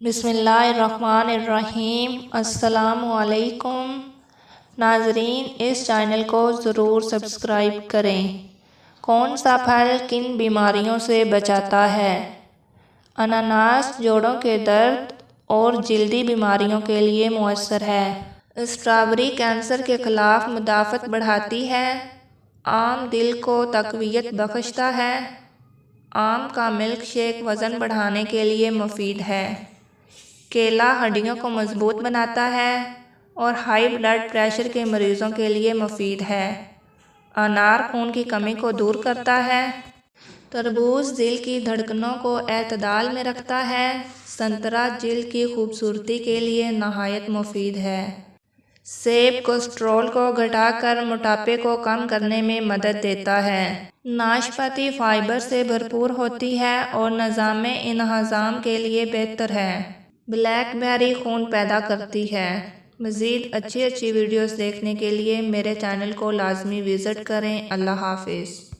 बिस्मिल्लाहिर्रहमानिर्रहीम। अस्सलामु अलैकुम। नाजरीन, इस चैनल को ज़रूर सब्सक्राइब करें। कौन सा फल किन बीमारियों से बचाता है? अनानास जोड़ों के दर्द और जल्दी बीमारियों के लिए मुअस्सर है। स्ट्रॉबेरी कैंसर के खिलाफ मुदाफ़त बढ़ाती है। आम दिल को तक़वियत बख्शता है। आम का मिल्क शेक वज़न बढ़ाने के लिए मुफीद है। केला हड्डियों को मजबूत बनाता है और हाई ब्लड प्रेशर के मरीजों के लिए मुफीद है। अनार खून की कमी को दूर करता है। तरबूज दिल की धड़कनों को एतदाल में रखता है। संतरा जिल्द की खूबसूरती के लिए नहायत मुफीद है। सेब कोलेस्ट्रॉल को घटाकर मोटापे को कम करने में मदद देता है। नाशपाती फाइबर से भरपूर होती है और निज़ाम इंहज़ाम के लिए बेहतर है। ब्लैकबेरी खून पैदा करती है। मज़ीद अच्छी वीडियोस देखने के लिए मेरे चैनल को लाजमी विज़िट करें। अल्लाह हाफ़िज़।